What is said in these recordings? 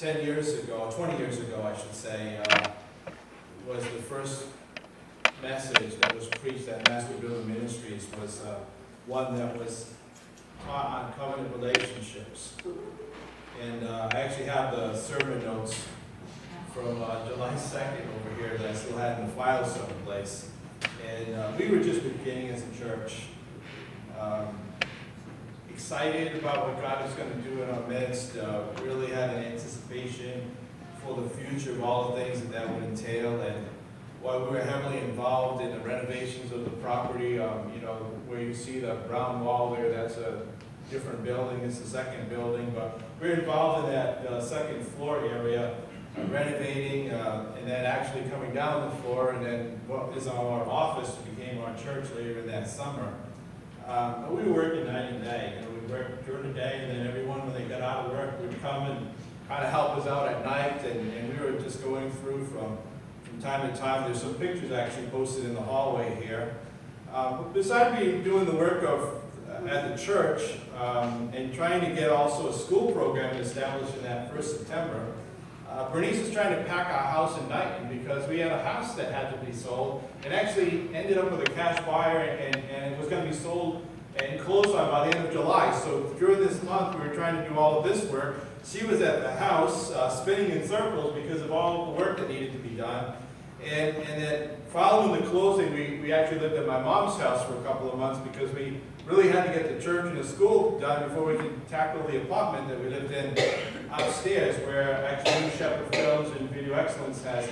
10 years ago, 20 years ago, I should say, was the first message that was preached at Master Building Ministries was one that was taught on covenant relationships. And I actually have the sermon notes from July 2nd over here that I still had in the file someplace. And we were just beginning as a church. Excited about what God was going to do in our midst. Really had an anticipation for the future of all the things that would entail. And while we were heavily involved in the renovations of the property, you know, where you see the brown wall there, that's a different building. It's the second building, but we're involved in that second floor area, renovating, and then actually coming down the floor, and then what is our office became our church later in that summer. But we were working night and day. You know, we worked during the day, and then everyone, when they got out of work, would come and kind of help us out at night, and we were just going through from time to time. There's some pictures actually posted in the hallway here. Besides doing the work of at the church and trying to get also a school program established in that first September, Bernice was trying to pack our house in Knighton because we had a house that had to be sold and actually ended up with a cash buyer, and it was going to be sold and closed on by the end of July. So during this month we were trying to do all of this work. She was at the house spinning in circles because of all the work that needed to be done. And then following the closing, we actually lived at my mom's house for a couple of months because we really had to get the church and the school done before we could tackle the apartment that we lived in upstairs, where actually New Shepherd Films and Video Excellence has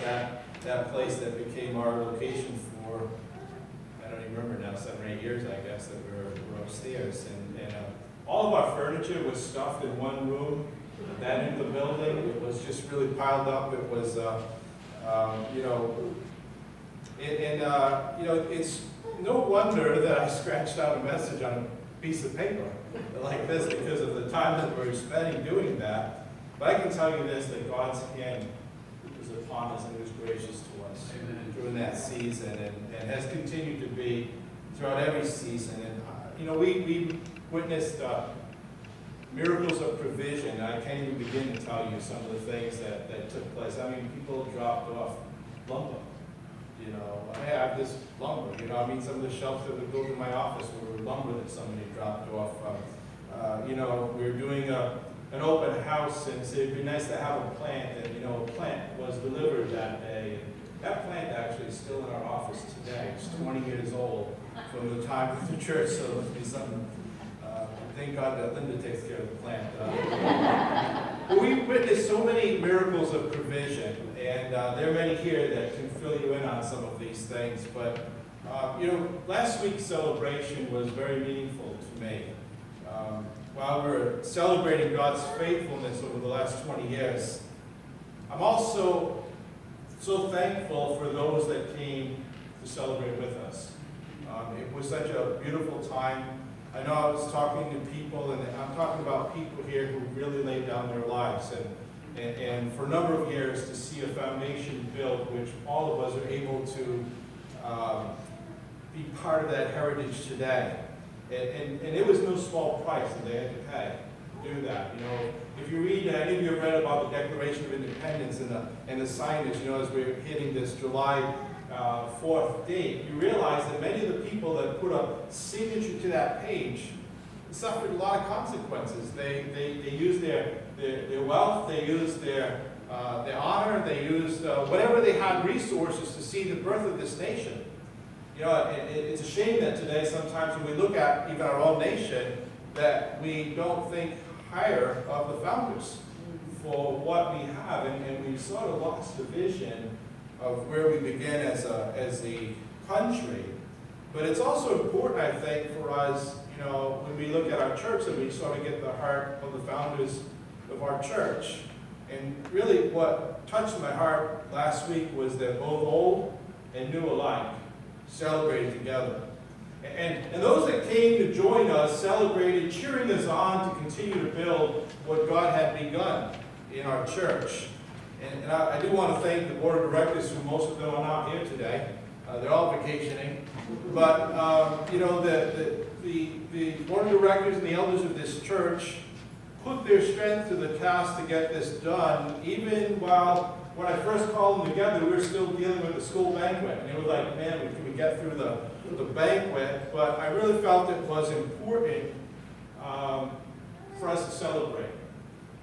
that place that became our location for, I don't even remember now, 7 or 8 years, I guess, that we're upstairs. And all of our furniture was stuffed in one room. That in the building, it was just really piled up. It was, you know, you know, it's no wonder that I scratched out a message on a piece of paper like this because of the time that we're spending doing that. But I can tell you this, that God's hand was upon us and was gracious to us during that season, and has continued to be throughout every season. And you know, we witnessed miracles of provision. I can't even begin to tell you some of the things that took place. I mean, people dropped off lumber. You know, I have this lumber. You know, I mean, some of the shelves that would go to my office were lumber that somebody dropped off. You know, we were doing an open house, and so it'd be nice to have a plant. And you know, a plant was delivered that day. And that plant actually is still in our office today. It's 20 years old from the time of the church, so it must be something. Thank God that Linda takes care of the plant. But we witnessed so many miracles of provision, and there are many here that can fill you in on some of these things. But you know, last week's celebration was very meaningful to me. While we're celebrating God's faithfulness over the last 20 years, I'm also so thankful for those that came to celebrate with us. It was such a beautiful time. I know I was talking to people, and I'm talking about people here who really laid down their lives, and for a number of years to see a foundation built, which all of us are able to be part of that heritage today. And it was no small price that they had to pay to do that. You know, if you read, any of you have read about the Declaration of Independence and the signage, you know, as we're hitting this July 4th date, you realize that many of the people that put a signature to that page suffered a lot of consequences. They used their wealth, they used their honor, they used whatever they had resources to see the birth of this nation. You know, it's a shame that today sometimes when we look at even our own nation, that we don't think higher of the founders for what we have, and we've sort of lost the vision of where we begin as a country. But it's also important, I think, for us, you know, when we look at our church, that we sort of get the heart of the founders of our church. And really what touched my heart last week was that both old and new alike celebrated together. And those that came to join us celebrated, cheering us on to continue to build what God had begun in our church. And I do want to thank the board of directors, who most of them are not here today. They're all vacationing. But, you know, the board of directors and the elders of this church put their strength to the task to get this done, even while, when I first called them together, we were still dealing with the school banquet. And it was like, man, can we get through the banquet? But I really felt it was important for us to celebrate.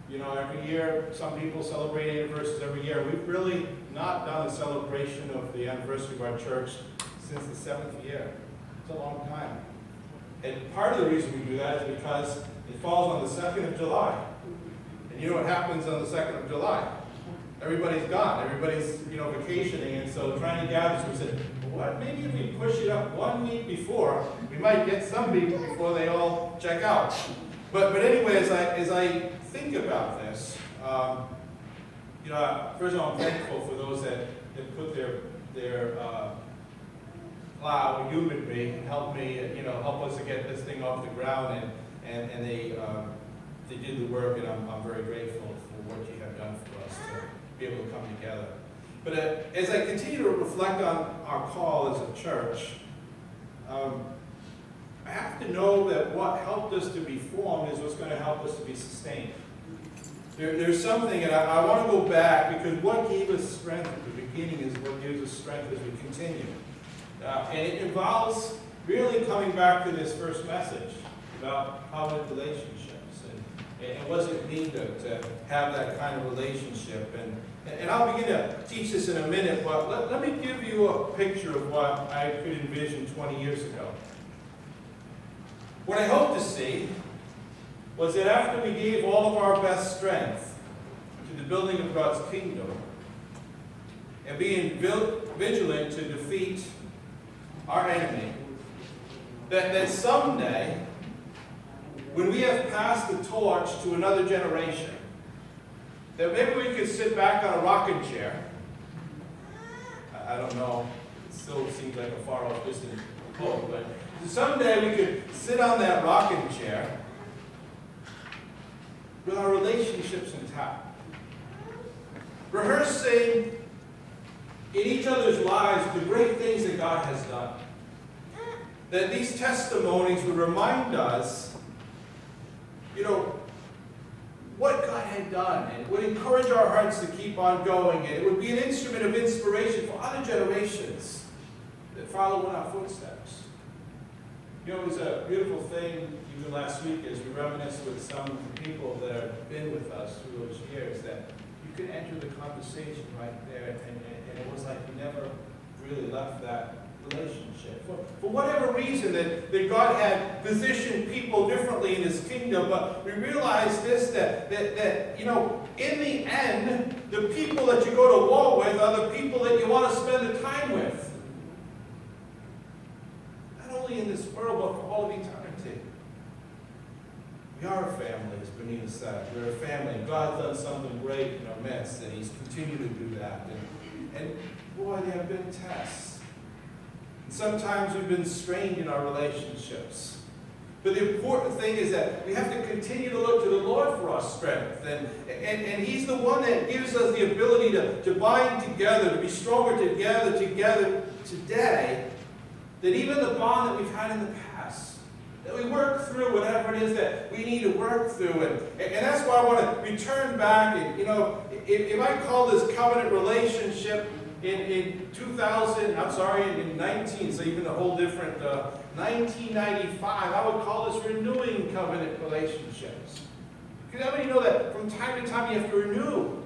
You know, every year, some people celebrate anniversaries every year. We've really not done a celebration of the anniversary of our church since the 7th year. It's a long time. And part of the reason we do that is because it falls on the 2nd of July. And you know what happens on the 2nd of July? Everybody's gone. Everybody's, you know, vacationing. And so trying to gather, so we said, well, what? Maybe if we push it up 1 week before, we might get some people before they all check out. But anyway, as I think about this, you know, first of all, I'm thankful for those that put their plow, humored me, and helped me, you know, help us to get this thing off the ground, and they did the work, and I'm very grateful for what you have done for us to be able to come together. But as I continue to reflect on our call as a church, I have to know that what helped us to be formed is what's going to help us to be sustained. There's something, and I want to go back, because what gave us strength at the beginning is what gives us strength as we continue. And it involves really coming back to this first message about covenant relationships. And what does it mean to have that kind of relationship? And I'll begin to teach this in a minute, but let me give you a picture of what I could envision 20 years ago. What I hope to see was that after we gave all of our best strength to the building of God's kingdom and being vigilant to defeat our enemy, that someday, when we have passed the torch to another generation, that maybe we could sit back on a rocking chair. I don't know, it still seems like a far off distant quote, but someday we could sit on that rocking chair with our relationships intact, rehearsing in each other's lives the great things that God has done. That these testimonies would remind us, you know, what God had done, and it would encourage our hearts to keep on going, and it would be an instrument of inspiration for other generations that follow in our footsteps. You know, it was a beautiful thing, even last week, as we reminisce with some of the people that have been with us through those years, that you could enter the conversation right there, and it was like we never really left that relationship. For whatever reason, that God had positioned people differently in His kingdom, but we realize this, that you know, in the end, the people that you go to war with are the people that you want to spend the time with. Not only in this world, but for all of eternity. We are a family, as Benita said. We're a family. And God's done something great in our midst, and He's continued to do that. And boy, there have been tests. And sometimes we've been strained in our relationships. But the important thing is that we have to continue to look to the Lord for our strength. And He's the one that gives us the ability to bind together, to be stronger together today, than even the bond that we've had in the past. That we work through whatever it is that we need to work through. And that's why I want to return back. And, you know, if I call this covenant relationship in 19, so even a whole different 1995, I would call this renewing covenant relationships. Because how many know that from time to time you have to renew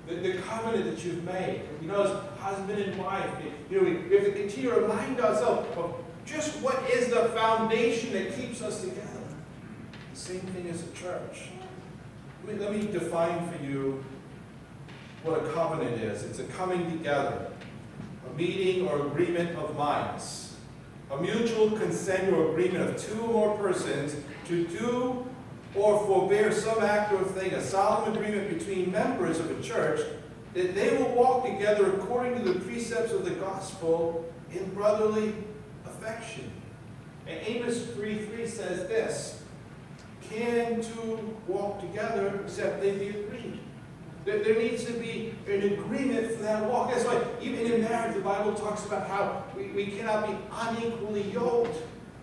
the covenant that you've made? You know, as husband and wife, you know, we have to continue to remind ourselves of just what is the foundation that keeps us together. The same thing as a church. Let me define for you what a covenant is. It's a coming together, a meeting or agreement of minds, a mutual consent or agreement of two or more persons to do or forbear some act or thing, a solemn agreement between members of a church that they will walk together according to the precepts of the gospel in brotherly affection. And Amos 3:3 says this: can two walk together except they be agreed? There needs to be an agreement for that walk. That's why even in marriage, the Bible talks about how we cannot be unequally yoked.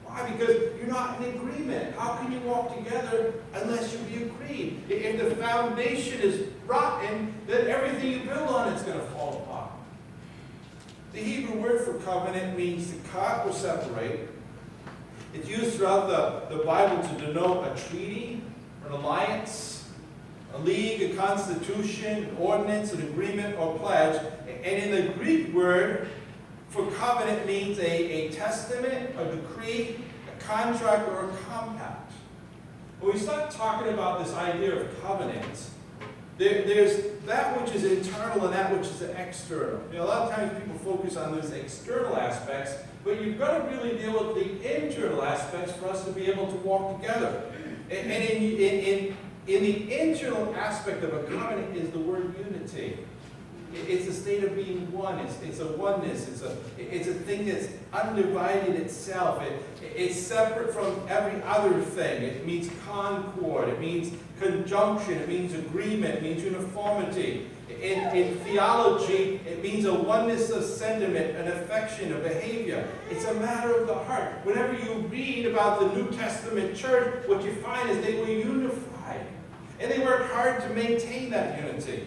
Why? Because you're not in agreement. How can you walk together unless you be agreed? If the foundation is rotten, then everything you build on is going to fall apart. The Hebrew word for covenant means to cut or separate. It's used throughout the Bible to denote a treaty, an alliance, a league, a constitution, an ordinance, an agreement, or pledge. And in the Greek word for covenant means a testament, a decree, a contract, or a compact. When we start talking about this idea of covenant, there's that which is internal and that which is external. A lot of times people focus on those external aspects, but you've got to really deal with the internal aspects for us to be able to walk together. And in the internal aspect of a covenant is the word unity. It's a state of being one. It's a oneness. It's a thing that's undivided itself. It's separate from every other thing. It means concord. It means conjunction. It means agreement. It means uniformity. In theology, it means a oneness of sentiment, an affection, a behavior. It's a matter of the heart. Whenever you read about the New Testament church, what you find is they were unified. And they worked hard to maintain that unity.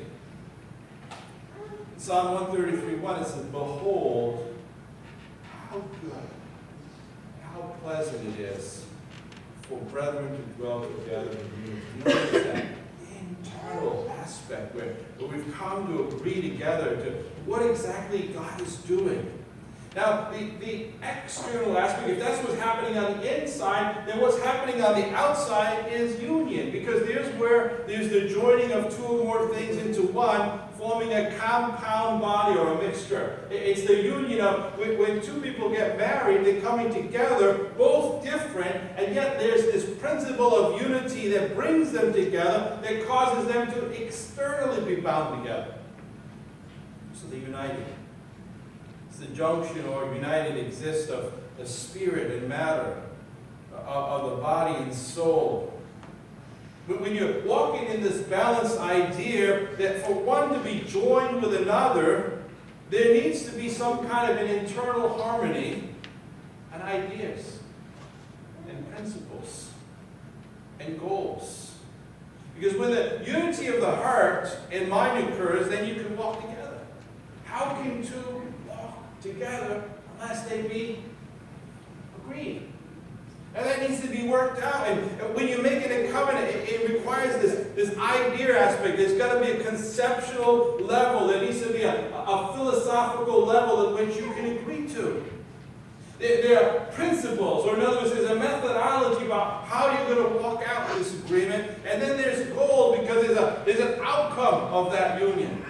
Psalm 133:1, it says, "Behold, how good, how pleasant it is for brethren to dwell together in unity." Notice that internal aspect where we've come to agree together to what exactly God is doing. Now, the external aspect, if that's what's happening on the inside, then what's happening on the outside is union. Because there's where there's the joining of two or more things into one, forming a compound body or a mixture. It's the union of when two people get married, they're coming together, both different, and yet there's this principle of unity that brings them together, that causes them to externally be bound together. So they're united. It's the junction or united exist of the spirit and matter, of the body and soul. When you're walking in this balanced idea that for one to be joined with another, there needs to be some kind of an internal harmony and ideas and principles and goals. Because when the unity of the heart and mind occurs, then you can walk together. How can two walk together unless they be agreed? And that needs to be worked out. And when you make it a covenant, it requires this idea aspect. There's got to be a conceptual level. There needs to be a philosophical level at which you can agree to. There are principles, or in other words, there's a methodology about how you're going to walk out this agreement. And then there's goal, because there's an outcome of that union.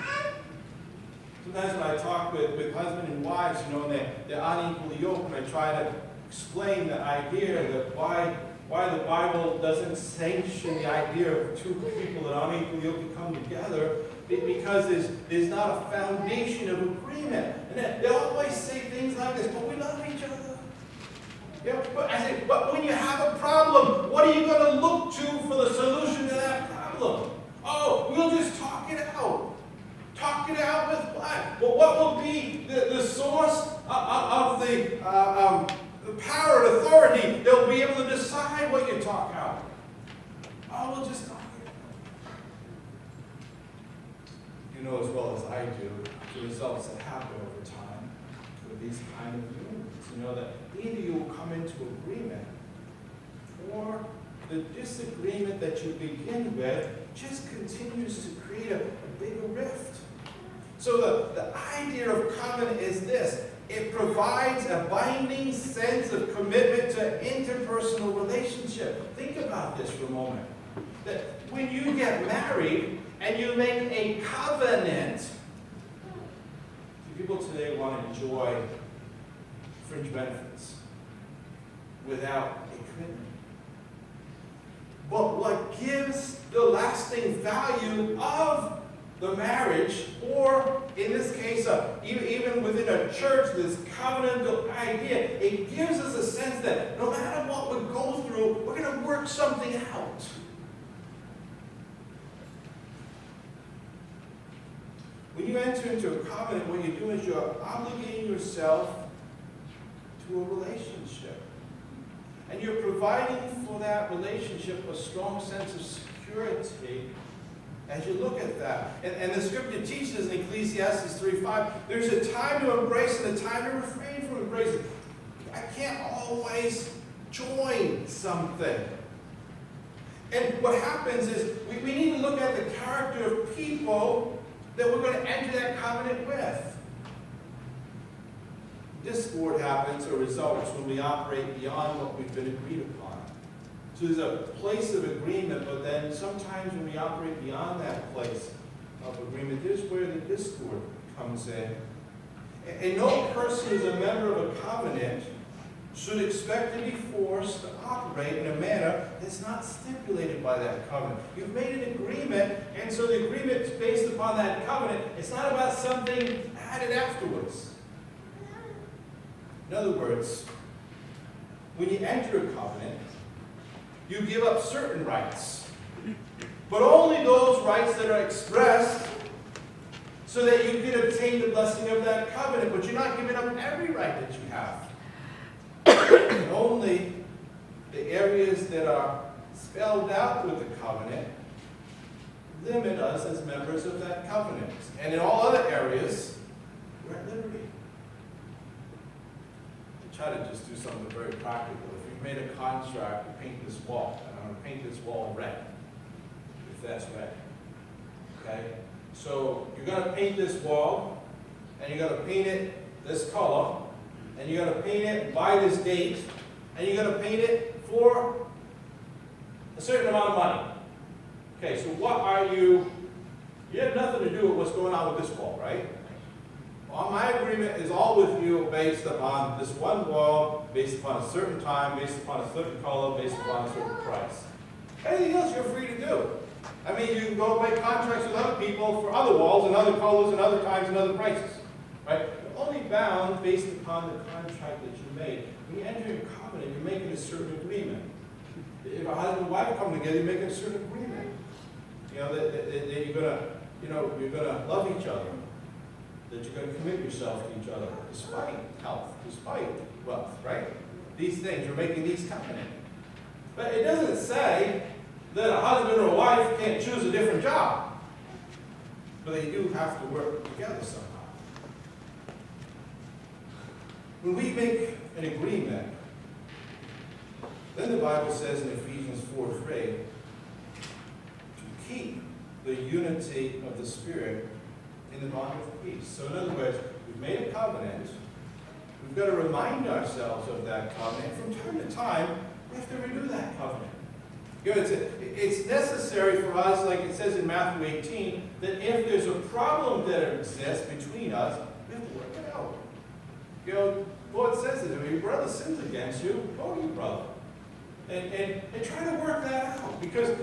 Sometimes when I talk with husband and wives, and they're unequally yoked, and I try to explain the idea that why the Bible doesn't sanction the idea of two people that are unequally yoked to come together, because there's not a foundation of agreement. And they always say things like this, but we love each other. But I say, but when you have a problem, what are you going to look to for the solution to that problem? Oh, we'll just talk it out. Talk it out with what? Well, what will be the source of the power and authority? They'll be able to decide what you talk out. Oh, we'll just talk it out. You know as well as I do the results that happen over time with these kind of unions. You know that either you will come into agreement, or the disagreement that you begin with just continues to create a bigger rift. So the idea of covenant is this. It provides a binding sense of commitment to interpersonal relationship. Think about this for a moment. That when you get married and you make a covenant, people today want to enjoy fringe benefits without a commitment. But what gives the lasting value of the marriage, or in this case, even within a church, this covenantal idea, it gives us a sense that no matter what we go through, we're going to work something out. When you enter into a covenant, what you do is you're obligating yourself to a relationship. And you're providing for that relationship a strong sense of security as you look at that. And the scripture teaches in Ecclesiastes 3:5, there's a time to embrace and a time to refrain from embracing. I can't always join something. And what happens is we need to look at the character of people that we're going to enter that covenant with. Discord happens or results when we operate beyond what we've been agreed upon. So there's a place of agreement, but then sometimes when we operate beyond that place of agreement, there's where the discord comes in. And no person who's a member of a covenant should expect to be forced to operate in a manner that's not stipulated by that covenant. You've made an agreement, and so the agreement is based upon that covenant. It's not about something added afterwards. In other words, when you enter a covenant, you give up certain rights, but only those rights that are expressed so that you can obtain the blessing of that covenant. But you're not giving up every right that you have. Only the areas that are spelled out with the covenant limit us as members of that covenant. And in all other areas, we're at liberty. To try to just do something very practical. If you made a contract to paint this wall, and I'm going to paint this wall red, if that's red. Okay? So you're going to paint this wall, and you're going to paint it this color, and you're going to paint it by this date, and you're going to paint it for a certain amount of money. Okay, so what are you have nothing to do with what's going on with this wall, right? Well, my agreement is all with you based upon this one wall, based upon a certain time, based upon a certain color, based upon a certain price. Anything else you're free to do. I mean, you can go make contracts with other people for other walls and other colors and other times and other prices, right? Only bound based upon the contract that you made. When you enter a covenant, you're making a certain agreement. If a husband and wife come together, you're making a certain agreement. You know, that you're gonna, you're gonna love each other. That you're gonna commit yourself to each other, despite health, despite wealth, right? These things, you're making these covenants. But it doesn't say that a husband or a wife can't choose a different job. But they do have to work together somehow. When we make an agreement, then the Bible says in Ephesians 4:3 to keep the unity of the Spirit in the bond of peace. So in other words, we've made a covenant. We've got to remind ourselves of that covenant. From time to time, we have to renew that covenant. You know, it's necessary for us, like it says in Matthew 18, that if there's a problem that exists between us, we have to work it out. You know, Lord says that if your brother sins against you, go to your brother. And try to work that out. Because,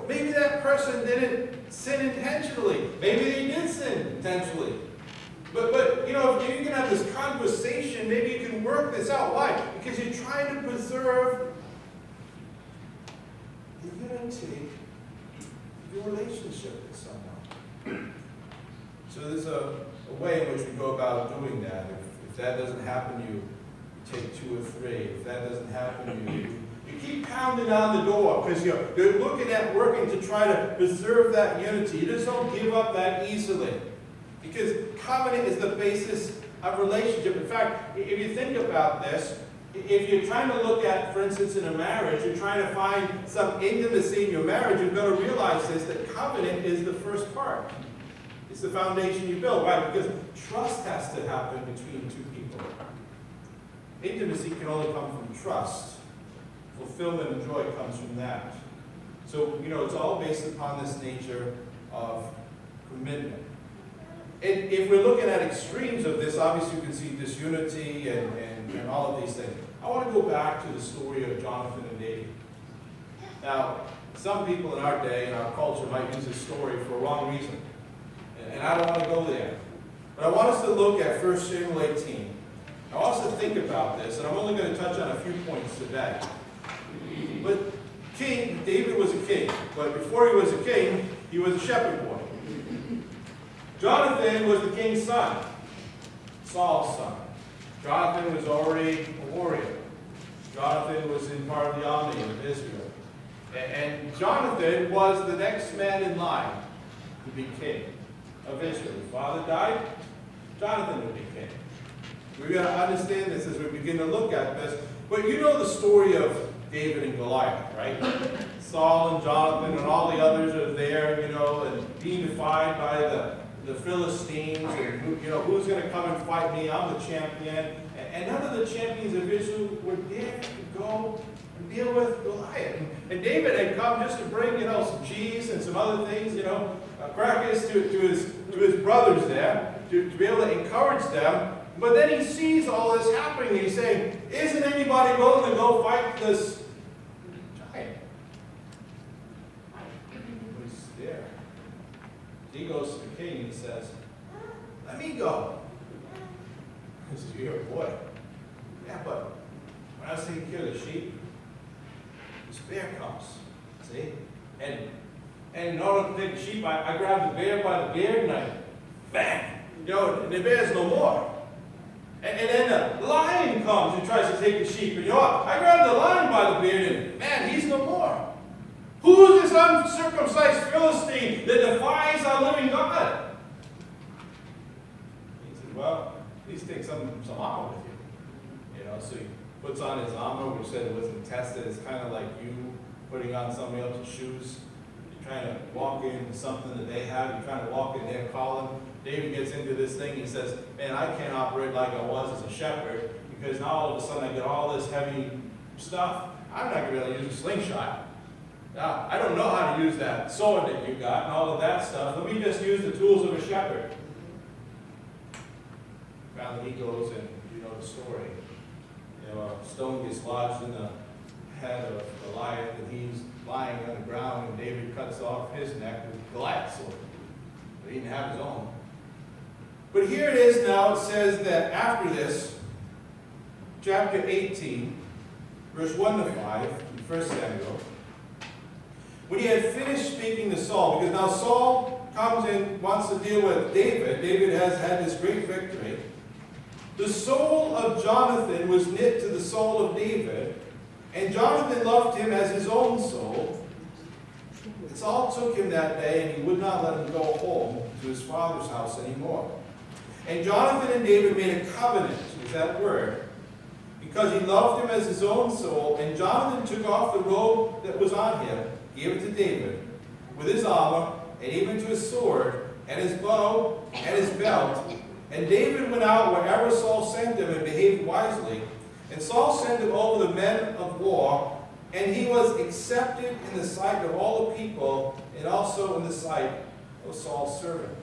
maybe that person didn't sin intentionally. Maybe they did sin intentionally. But if you can have this conversation, maybe you can work this out. Why? Because you're trying to preserve the unity of your relationship with someone. So there's a way in which we go about doing that. If that doesn't happen, you take 2 or 3. If that doesn't happen, you keep pounding on the door because you're looking at working to try to preserve that unity. You just don't give up that easily. Because covenant is the basis of relationship. In fact, if you think about this, if you're trying to look at, for instance, in a marriage, you're trying to find some intimacy in your marriage, you've got to realize this, that covenant is the first part. It's the foundation you build. Why? Because trust has to happen between two people. Intimacy can only come from trust. Fulfillment and joy comes from that. So, it's all based upon this nature of commitment. And if we're looking at extremes of this, obviously you can see disunity and all of these things. I want to go back to the story of Jonathan and David. Now, some people in our day, in our culture, might use this story for a wrong reason. And I don't want to go there. But I want us to look at 1 Samuel 18. I want us to think about this, and I'm only going to touch on a few points today. But David was a king, but before he was a king, he was a shepherd boy. Jonathan was the king's son, Saul's son. Jonathan was already a warrior. Jonathan was in part of the army of Israel. And Jonathan was the next man in line to be king of Israel. His father died, Jonathan would be king. We're going to understand this as we begin to look at this. But you know the story of David and Goliath, right? Saul and Jonathan and all the others are there, and being defied by the Philistines, and who's going to come and fight me? I'm the champion. And none of the champions of Israel were there to go and deal with Goliath. And David had come just to bring, some cheese and some other things, crackers to his brothers there, to be able to encourage them. But then he sees all this happening, and he's saying, isn't anybody willing to go fight this giant? He's there. He goes to the king and says, let me go. He says, you're a boy. Yeah, but when I was taking care of the sheep, this bear comes. See? And in order to take the sheep, I grabbed the bear by the beard and I bang! And the bear's no more. And then the lion comes and tries to take the sheep. And I grabbed the lion by the beard and man, he's no more. Who is this uncircumcised Philistine that defies our living God? He said, well, at least take some armor with you. So he puts on his armor, which said it wasn't tested. It's kind of like you putting on somebody else's shoes. You're trying to walk into something that they have. You're trying to walk in their calling. David gets into this thing. He says, man, I can't operate like I was as a shepherd because now all of a sudden I get all this heavy stuff. I'm not going to be able to use a slingshot. Now, I don't know how to use that sword that you got and all of that stuff. Let me just use the tools of a shepherd. Finally, he goes and you know the story. A stone gets lodged in the head of Goliath, and he's lying on the ground, and David cuts off his neck with Goliath's sword. But he didn't have his own. But here it is now, it says that after this, chapter 18, verse 1 to 5, in 1 Samuel, when he had finished speaking to Saul, because now Saul comes and wants to deal with David. David has had this great victory. The soul of Jonathan was knit to the soul of David, and Jonathan loved him as his own soul. And Saul took him that day, and he would not let him go home to his father's house anymore. And Jonathan and David made a covenant, is that word, because he loved him as his own soul. And Jonathan took off the robe that was on him, gave it to David, with his armor, and even to his sword, and his bow, and his belt. And David went out wherever Saul sent him and behaved wisely. And Saul sent him over the men of war, and he was accepted in the sight of all the people, and also in the sight of Saul's servants.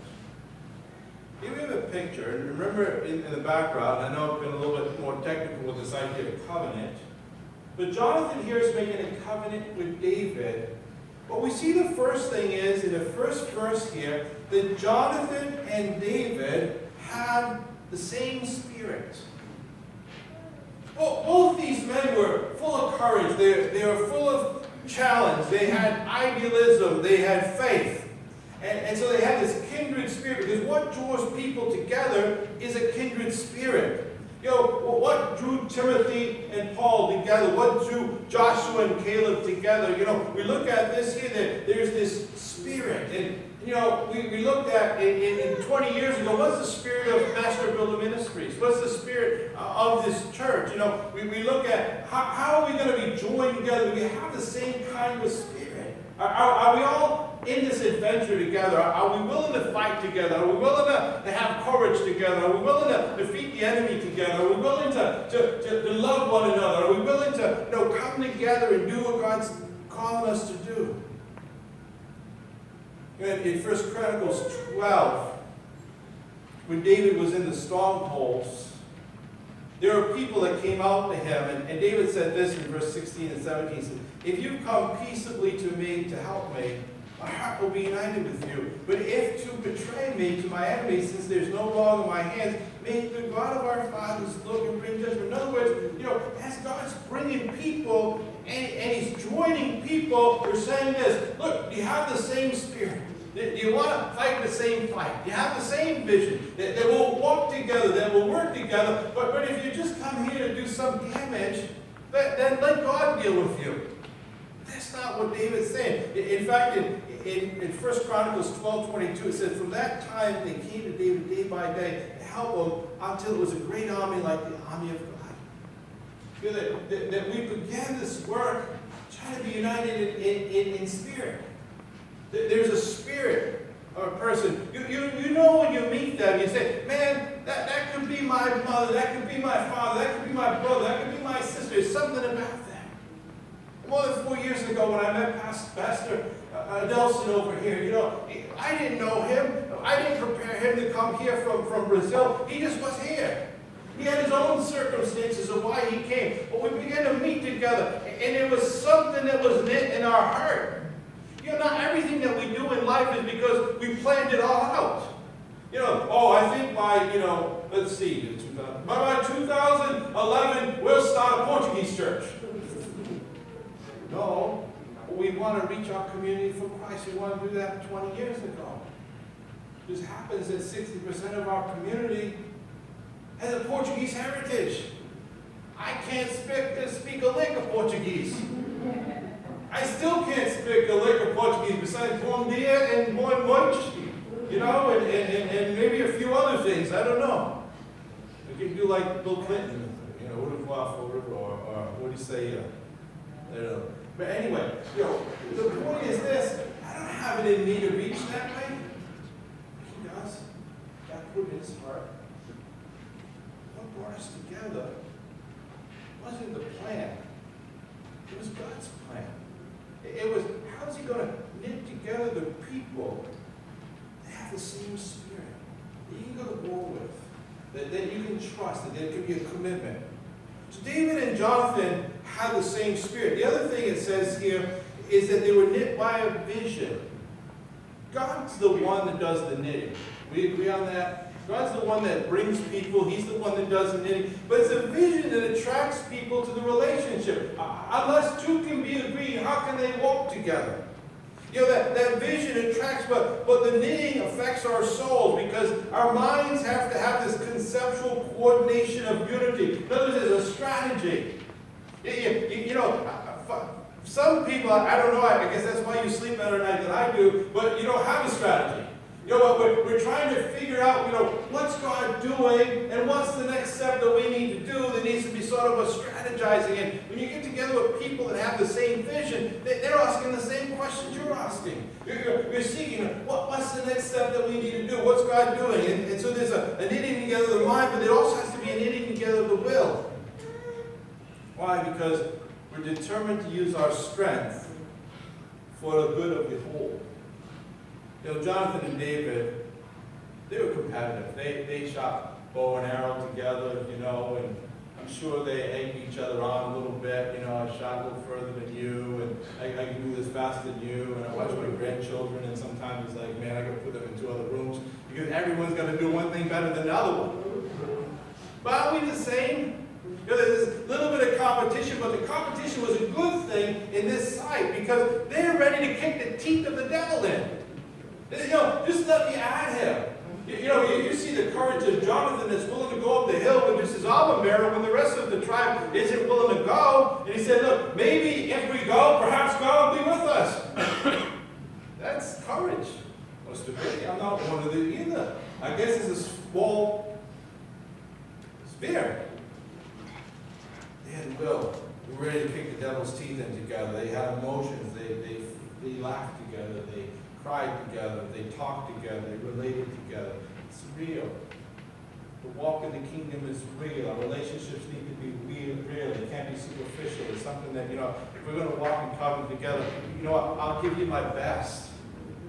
Here we have a picture, and remember in the background, I know I've been a little bit more technical with this idea of covenant, but Jonathan here is making a covenant with David. What we see the first thing is, in the first verse here, that Jonathan and David had the same spirit. Both these men were full of courage. They were full of challenge. They had idealism. They had faith. And so they had this kindred spirit, because what draws people together is a kindred spirit. What drew Timothy and Paul together? What drew Joshua and Caleb together? We look at this here, there's this spirit. And we looked at in 20 years ago, what's the spirit of Master Builder Ministries? What's the spirit of this church? We look at how are we going to be joined together? Do we have the same kind of spirit? Are we all in this adventure together? Are we willing to fight together? Are we willing to have courage together? Are we willing to defeat the enemy together? Are we willing to love one another? Are we willing to come together and do what God's calling us to do? In 1 Chronicles 12, when David was in the strongholds, there were people that came out to him, and David said this in verse 16 and 17, he said, if you come peaceably to me to help me, my heart will be united with you. But if to betray me to my enemies, since there's no law in my hands, may the God of our fathers look and bring judgment. In other words, as God's bringing people and He's joining people, they're saying this, look, do you have the same spirit? Do you want to fight the same fight? Do you have the same vision? That will walk together, that will work together. But if you just come here to do some damage, then let God deal with you. That's not what David's saying. In fact, in 1 Chronicles 12:22, it says, from that time they came to David day by day to help him until it was a great army like the army of God. You know, that we began this work trying to be united in spirit. There's a spirit of a person. You know when you meet them, you say, man, that could be my mother, that could be my father, that could be my brother, that could be my sister. There's something about them. More than 4 years ago when I met Pastor Nelson over here, you know, I didn't know him. I didn't prepare him to come here from Brazil. He just was here. He had his own circumstances of why he came. But we began to meet together, and it was something that was knit in our heart. You know, not everything that we do in life is because we planned it all out. You know, oh, I think by, you know, let's see, by 2011, we'll start a Portuguese church. No, we want to reach our community for Christ. We want to do that 20 years ago. It just happens that 60% of our community has a Portuguese heritage. I can't speak a lick of Portuguese. I still can't speak a lick of Portuguese besides bom dia and boa noite, you know, and maybe a few other things. I don't know. We can do like Bill Clinton, you know, or what do you say? I don't know. But anyway, you know, the point is this: I don't have it in me to reach that way. He does. God put it in his heart. What brought us together wasn't the plan. It was God's plan. It was, how is he going to knit together the people that have the same spirit, that you can go to war with, that you can trust, that there can be a commitment. So David and Jonathan had the same spirit. The other thing it says here is that they were knit by a vision. God's the one that does the knitting. We agree on that? God's the one that brings people. He's the one that does the knitting. But it's a vision that attracts people to the relationship. Unless two can be agreed, how can they walk together? You know, that vision attracts, but the knitting affects our souls because our minds have to have this conceptual coordination of unity. In other words, there's a strategy. You know, some people, I don't know, I guess that's why you sleep better at night than I do, but you don't have a strategy. You know, we're trying to figure out, you know, what's God doing and what's the next step that we need to do. There needs to be sort of a strategizing. And when you get together with people that have the same vision, they're asking the same questions you're asking. You're seeking, what's the next step that we need to do? What's God doing? And so there's a knitting together of the mind, but there also has to be a knitting together of the will. Why? Because we're determined to use our strength for the good of the whole. You know, Jonathan and David, they were competitive. They shot bow and arrow together, you know, and I'm sure they egged each other on a little bit. You know, I shot a little further than you, and I can do this faster than you, and I watch my grandchildren, and sometimes it's like, man, I got to put them in 2 other rooms, because everyone's going to do one thing better than the other one. But aren't we the same? You know, there's this little bit of competition, but the competition was a good thing in this site, because they're ready to kick the teeth of the devil in. You know, just let me at him. You know, you see the courage of Jonathan that's willing to go up the hill with just his armor bearer when the rest of the tribe isn't willing to go. And he said, look, maybe if we go, perhaps God will be with us. That's courage. Or stupidity. I'm not one of them either. I guess it's a small spear. They had will. They were ready to kick the devil's teeth in together. They had emotions. They laughed together. They cried together, they talked together, they related together. It's real. The walk in the kingdom is real. Our relationships need to be real. They can't be superficial. It's something that, you know, if we're going to walk in covenant together, you know what, I'll give you my best.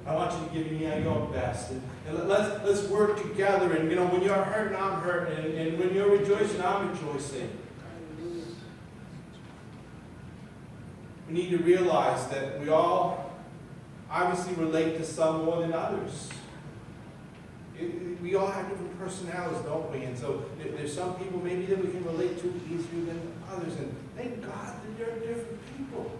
I want you to give me your best. And let's work together. And, you know, when you're hurting, I'm hurting. And when you're rejoicing, I'm rejoicing. We need to realize that we all obviously relate to some more than others. We all have different personalities, don't we? And so there's some people maybe that we can relate to easier than others. And thank God that there are different people.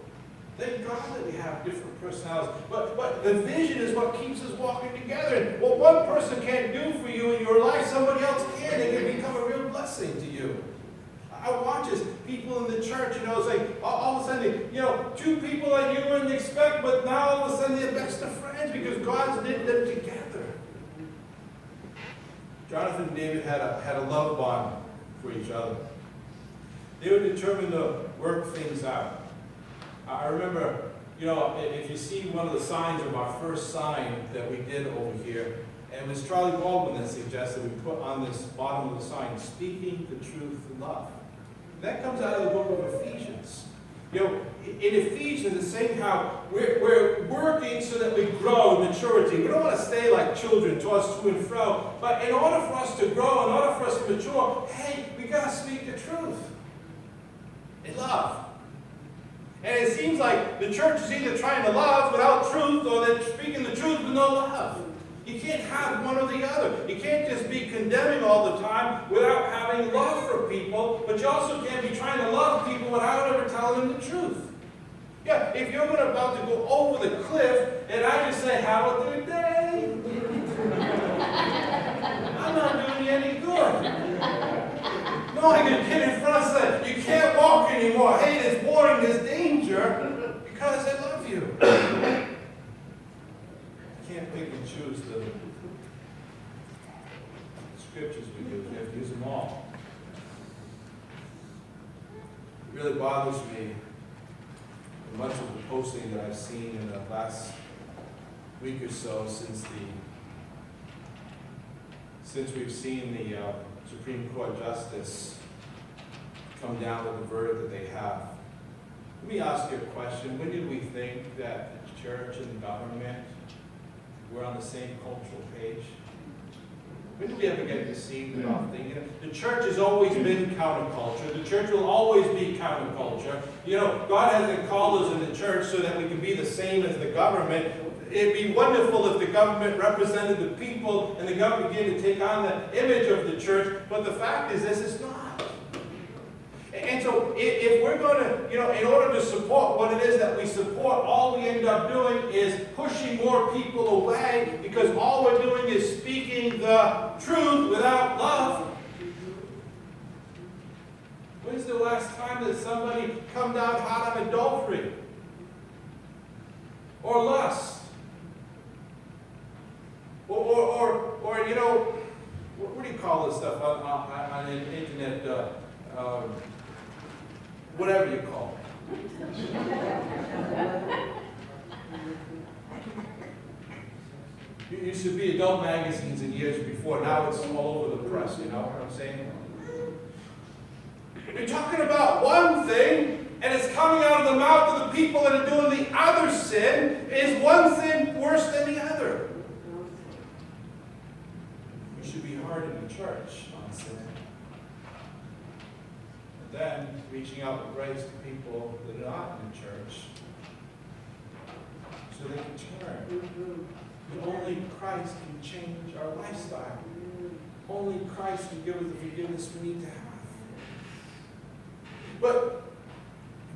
Thank God that we have different personalities. But the vision is what keeps us walking together. And what one person can't do for you in your life, somebody else can. It can become a real blessing to you. I watch this. people in the church, it's like all of a sudden, two people that you wouldn't expect, but now all of a sudden they're best of friends because God's knit them together. Jonathan and David had a love bond for each other. They were determined to work things out. I remember, if you see one of the signs of our first sign that we did over here, and it was Charlie Baldwin that suggested we put on this bottom of the sign, speaking the truth in love. That comes out of the book of Ephesians. In Ephesians, it's saying how we're working so that we grow in maturity. We don't want to stay like children, tossed to and fro. But in order for us to grow, in order for us to mature, hey, we got to speak the truth in love. And it seems like the church is either trying to love without truth or they're speaking the truth with no love. You can't have one or the other. You can't just be condemning all the time without having love for people, but you also can't be trying to love people without ever telling them the truth. Yeah, if you're about to go over the cliff and I just say, have a good day, I'm not doing you any good. No, I can get in front and say, you can't walk anymore. Hey, there's warning, there's danger, because I love you. Can't pick and choose the scriptures we use. We have to use them all. It really bothers me much of the posting that I've seen in the last week or so since we've seen the Supreme Court Justice come down with the verdict that they have. Let me ask you a question. When did we think that the church and the government were on the same cultural page? When did we ever get deceived about thinking? The church has always been counterculture. The church will always be counterculture. God hasn't called us in the church so that we can be the same as the government. It'd be wonderful if the government represented the people and the government began to take on the image of the church, but the fact is this is not. And so if we're going to, in order to support what it is that we support, all we end up doing is pushing more people away because all we're doing is speaking the truth without love. When's the last time that somebody come down hot on adultery? Or lust? Or what do you call this stuff on the internet? Whatever you call it. You used to be adult magazines in years before. Now it's all over the press, you know what I'm saying? You're talking about one thing, and it's coming out of the mouth of the people that are doing the other sin. Is one sin worse than the other? We should be hard in the church on sin. And then reaching out with grace to people that are not in the church so they can turn. But only Christ can change our lifestyle. Only Christ can give us the forgiveness we need to have. But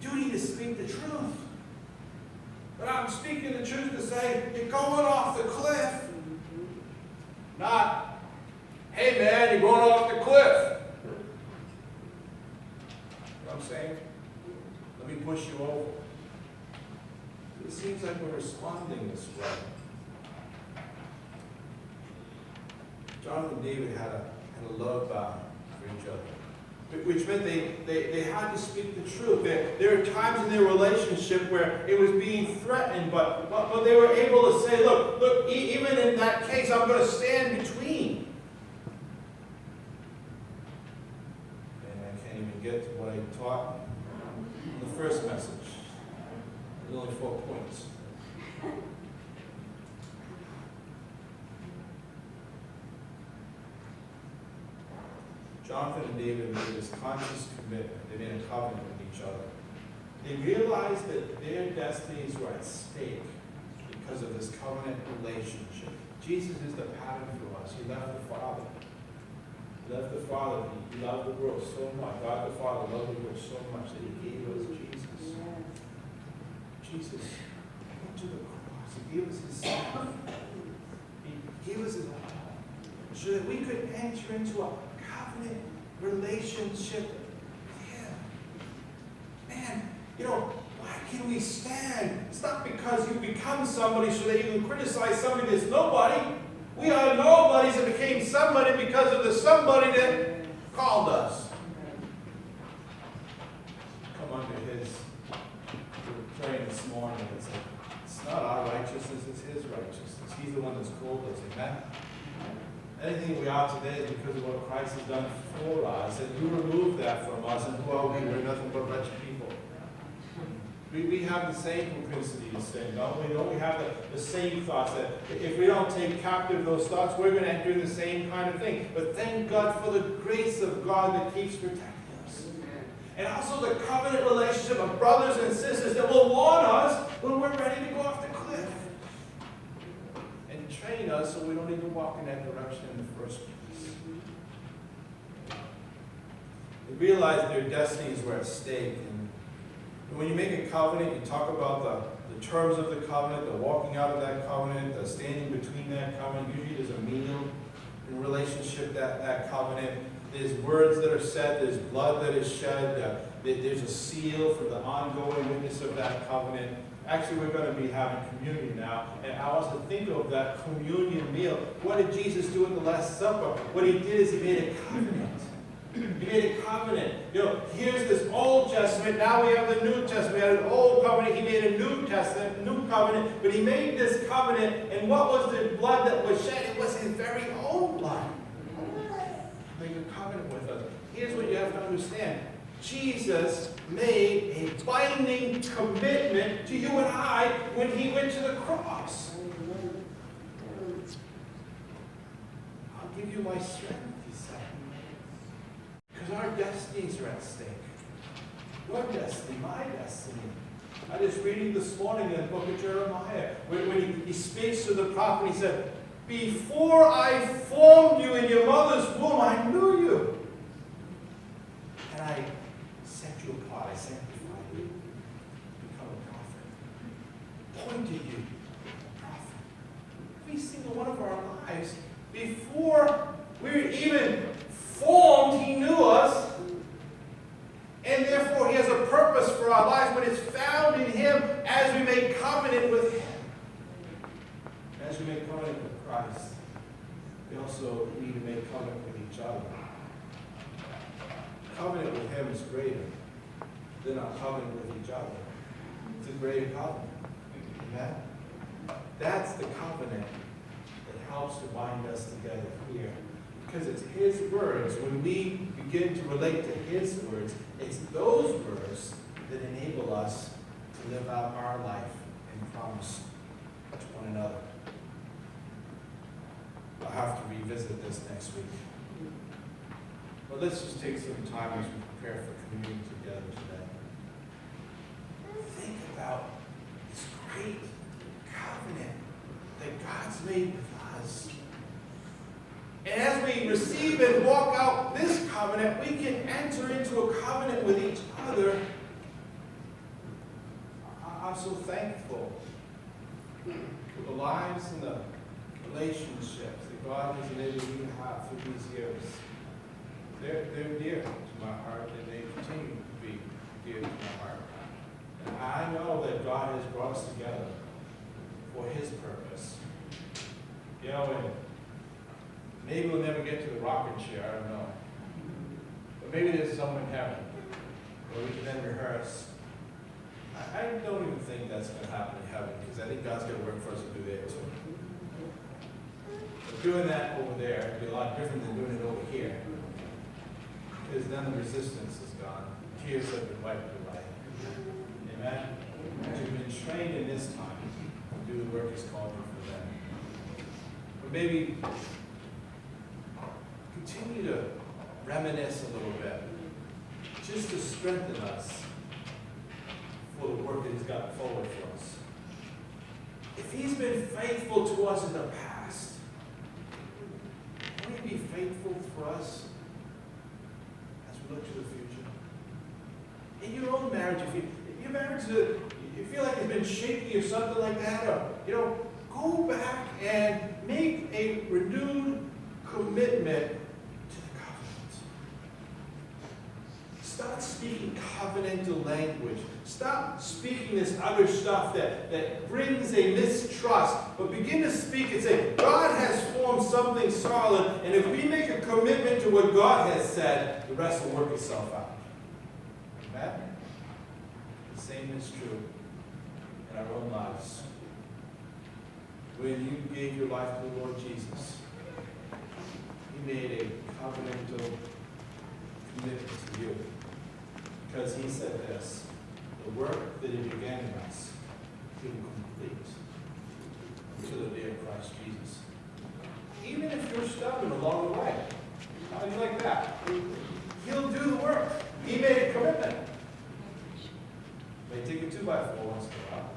we do need to speak the truth. But I'm speaking the truth to say, you're going off the cliff. Not, hey man, you're going off the cliff. You know what I'm saying? Let me push you over. It seems like we're responding this way. Jonathan and David had a love bond for each other, which meant they had to speak the truth. There are times in their relationship where it was being threatened, but they were able to say, look, even in that case, I'm going to stand between. And I can't even get to what I taught in the first message. There's only 4 points. Jonathan and David made this conscious commitment. They made a covenant with each other. They realized that their destinies were at stake because of this covenant relationship. Jesus is the pattern for us. He left the Father. He left the Father. He loved the world so much. God the Father loved the world so much that He gave us Jesus. Jesus went to the cross. He gave us His Son. He gave us His all so that we could enter into a covenant relationship with Him. can we stand? It's not because you become somebody so that you can criticize somebody that's nobody. We are nobodies that became somebody because of the somebody that called us. Come under his, we were praying this morning, it's not our righteousness, it's his righteousness. He's the one that's called us, amen? Anything we are today is because of what Christ has done for us. And you remove that from us, and who are we? We're nothing but wretched people. We have the same propensity to sin, don't we? Don't we have the same thoughts that if we don't take captive those thoughts, we're going to do the same kind of thing. But thank God for the grace of God that keeps protecting us. And also the covenant relationship of brothers and sisters that will warn us when we're ready to go off the cliff. And train us so we don't even walk in that direction in the first place. They realized their destinies were at stake. And when you make a covenant, you talk about the terms of the covenant, the walking out of that covenant, the standing between that covenant. Usually there's a meal in relationship to that covenant. There's words that are said, there's blood that is shed, there's a seal for the ongoing witness of that covenant. Actually, we're going to be having communion now, and I want to think of that communion meal. What did Jesus do at the Last Supper? What he did is he made a covenant. He made a covenant. You know, here's this Old Testament, now we have the New Testament. We had an Old Covenant, he made a New Testament, New Covenant, but he made this covenant, and what was the blood that was shed? It was his very own blood. Make a covenant with us. Here's what you have to understand. Jesus made a binding commitment to you and I when he went to the cross. I'll give you my strength, he said. Because our destinies are at stake. Your destiny, my destiny. I was reading this morning in the book of Jeremiah, when he speaks to the prophet, he said, before I formed you in your mother's womb, I knew you. And I set you apart, I sanctified you. Become a prophet. Appointed you a prophet. Every single one of our lives, before we were even formed, he knew us. And therefore, he has a purpose for our lives, but it's found in him as we make covenant with him. As we make covenant with Christ, we also need to make covenant with each other. Covenant with him is greater than our covenant with each other. It's a greater covenant. Amen? That's the covenant that helps to bind us together here. Because it's his words. When we begin to relate to his words, it's those words that enable us to live out our life and promise to one another. I'll have to revisit this next week. But let's just take some time as we prepare for communion together today. Think about this great covenant that God's made with us. And as we receive and walk out this covenant, we can enter into a covenant with each other. I'm so thankful for the lives and the relationships that God has enabled me to have through these years. They're dear to my heart, and they continue to be dear to my heart. And I know that God has brought us together for his purpose. You know, and maybe we'll never get to the rocking chair, I don't know. But maybe there's someone in heaven where we can then rehearse. I don't even think that's going to happen in heaven, because I think God's going to work for us to do there too. But doing that over there would be a lot different than doing it over here. Because then the resistance is gone. Tears have been wiped away. Amen? And you've been trained in this time to do the work he's called you for them. But maybe continue to reminisce a little bit, just to strengthen us for the work that he's got forward for us. If he's been faithful to us in the past, will he be faithful for us as we look to the future? In your own marriage, if your marriage, you feel like it's been shaky or something like that, or go back and make a renewed commitment to the covenant. Start speaking covenantal language. Stop speaking this other stuff that brings a mistrust. But begin to speak and say, God has formed something solid, and if we make a commitment to what God has said, the rest will work itself out. Amen? The same is true in our own lives. When you gave your life to the Lord Jesus, He made a covenantal commitment to you. Because He said this, the work that He began in us, He will complete until the day of Christ Jesus. Even if you're stubborn along the way. How do you like that? He'll do the work. He made a commitment. May take a 2x4 once in a while.